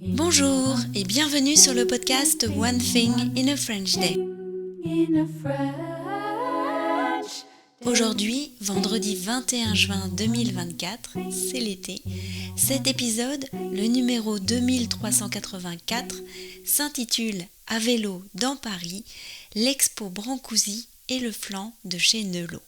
Bonjour et bienvenue sur le podcast One Thing in a French Day. Aujourd'hui, vendredi 21 juin 2024, c'est l'été. Cet épisode, le numéro 2384, s'intitule « À vélo dans Paris, l'expo Brancusi et le flanc de chez Neulot ».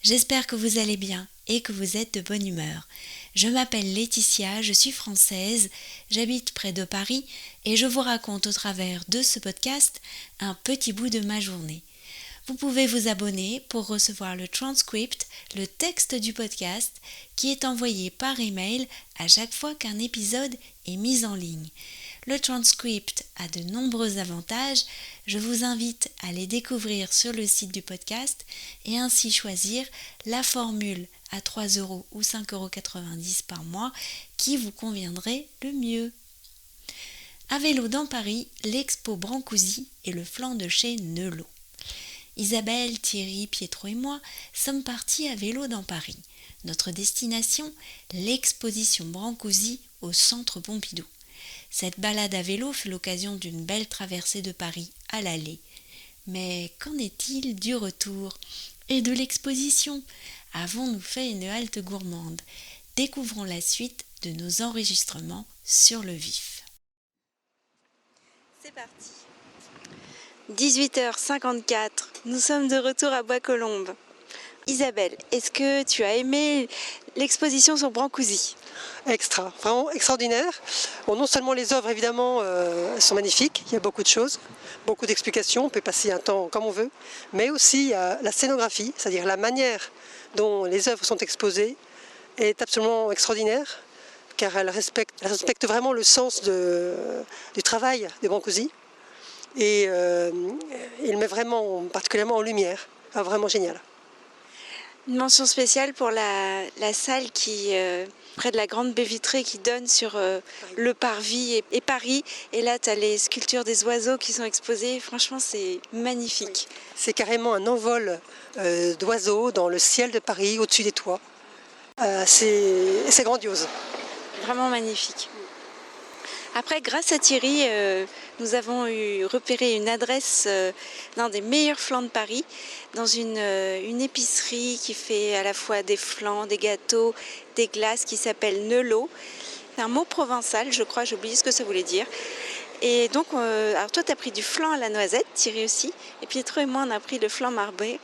J'espère que vous allez bien et que vous êtes de bonne humeur. Je m'appelle Laetitia, je suis française, j'habite près de Paris et je vous raconte au travers de ce podcast un petit bout de ma journée. Vous pouvez vous abonner pour recevoir le transcript, le texte du podcast qui est envoyé par email à chaque fois qu'un épisode est mis en ligne. Le transcript a de nombreux avantages, je vous invite à les découvrir sur le site du podcast et ainsi choisir la formule à 3 € ou 5,90 € par mois qui vous conviendrait le mieux. À vélo dans Paris, l'expo Brancusi et le flanc de chez Neulot. Isabelle, Thierry, Pietro et moi sommes partis à vélo dans Paris. Notre destination, l'exposition Brancusi au centre Pompidou. Cette balade à vélo fut l'occasion d'une belle traversée de Paris à l'aller. Mais qu'en est-il du retour et de l'exposition? Avons-nous fait une halte gourmande? Découvrons la suite de nos enregistrements sur le vif. C'est parti. 18h54, nous sommes de retour à Bois-Colombes. Isabelle, est-ce que tu as aimé l'exposition sur Brancusi? Extra, vraiment extraordinaire. Bon, non seulement les œuvres évidemment sont magnifiques, il y a beaucoup de choses, beaucoup d'explications, on peut passer un temps comme on veut, mais aussi la scénographie, c'est-à-dire la manière dont les œuvres sont exposées est absolument extraordinaire, car elle respecte vraiment le sens du travail de Brancusi et il met vraiment particulièrement en lumière, vraiment génial. Une mention spéciale pour la salle qui près de la grande baie vitrée qui donne sur le parvis et Paris. Et là, tu as les sculptures des oiseaux qui sont exposées. Franchement, c'est magnifique. Oui. C'est carrément un envol d'oiseaux dans le ciel de Paris, au-dessus des toits. C'est grandiose. Vraiment magnifique. Après, grâce à Thierry, nous avons repéré une adresse d'un des meilleurs flancs de Paris, dans une épicerie qui fait à la fois des flancs, des gâteaux, des glaces, qui s'appelle Neulot. C'est un mot provençal, je crois, j'ai oublié ce que ça voulait dire. Et donc, alors toi, tu as pris du flan à la noisette, Thierry aussi, et Pietro et moi, on a pris le flan marbré.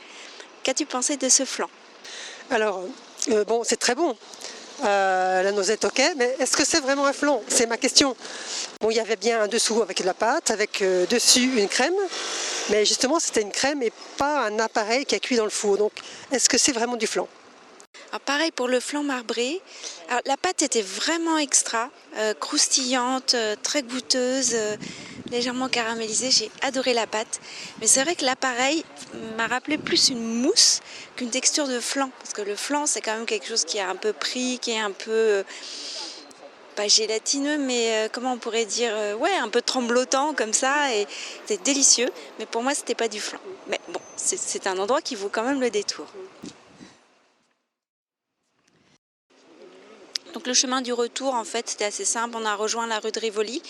Qu'as-tu pensé de ce flan? Alors, bon, c'est très bon. La noisette, ok, mais est-ce que c'est vraiment un flan? C'est ma question. Bon, il y avait bien un dessous avec de la pâte, avec dessus une crème, mais justement c'était une crème et pas un appareil qui a cuit dans le four. Donc, est-ce que c'est vraiment du flan? Alors pareil pour le flan marbré. Alors, la pâte était vraiment extra, croustillante, très goûteuse, légèrement caramélisée. J'ai adoré la pâte. Mais c'est vrai que l'appareil m'a rappelé plus une mousse qu'une texture de flan. Parce que le flan, c'est quand même quelque chose qui est un peu pris, qui est un peu, pas gélatineux, mais comment on pourrait dire, ouais, un peu tremblotant comme ça. Et c'était délicieux. Mais pour moi, c'était pas du flan. Mais bon, c'est un endroit qui vaut quand même le détour. Donc le chemin du retour, en fait, c'était assez simple. On a rejoint la rue de Rivoli.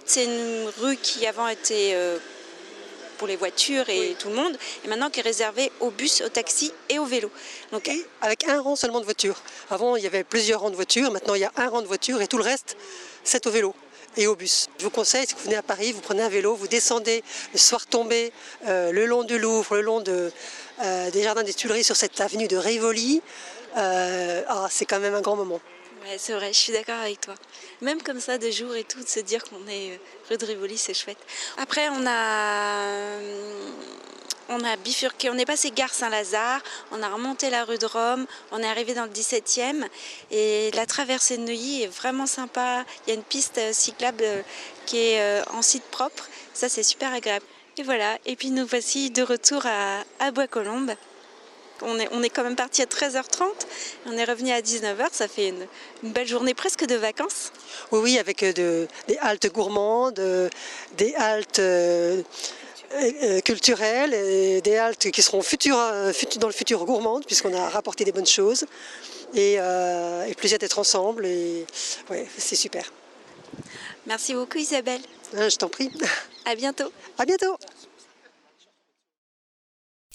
C'est une rue qui avant était pour les voitures et tout le monde, et maintenant qui est réservée aux bus, aux taxis et aux vélos. Donc, et avec un rang seulement de voitures. Avant, il y avait plusieurs rangs de voitures. Maintenant, il y a un rang de voitures et tout le reste, c'est au vélo et au bus. Je vous conseille, si vous venez à Paris, vous prenez un vélo, vous descendez le soir tombé le long du Louvre, le long des Jardins des Tuileries sur cette avenue de Rivoli. C'est quand même un grand moment. Ouais, c'est vrai, je suis d'accord avec toi. Même comme ça, de jour et tout, de se dire qu'on est rue de Rivoli, c'est chouette. Après, on a bifurqué, on est passé gare Saint-Lazare, on a remonté la rue de Rome, on est arrivé dans le 17e et la traversée de Neuilly est vraiment sympa. Il y a une piste cyclable qui est en site propre, ça c'est super agréable. Et voilà, et puis nous voici de retour à Bois-Colombes. On est quand même parti à 13h30, on est revenu à 19h, ça fait une belle journée presque de vacances. Oui, avec des haltes gourmandes, des haltes culturelles, et des haltes qui seront dans le futur gourmandes, puisqu'on a rapporté des bonnes choses, et plaisir d'être ensemble, et ouais, c'est super. Merci beaucoup Isabelle. Je t'en prie. À bientôt. À bientôt.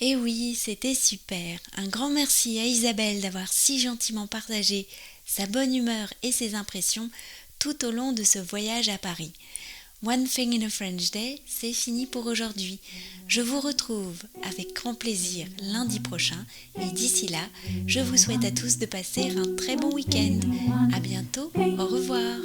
Et oui, c'était super. Un grand merci à Isabelle d'avoir si gentiment partagé sa bonne humeur et ses impressions tout au long de ce voyage à Paris. One Thing in a French Day, c'est fini pour aujourd'hui. Je vous retrouve avec grand plaisir lundi prochain et d'ici là, je vous souhaite à tous de passer un très bon week-end. À bientôt, au revoir.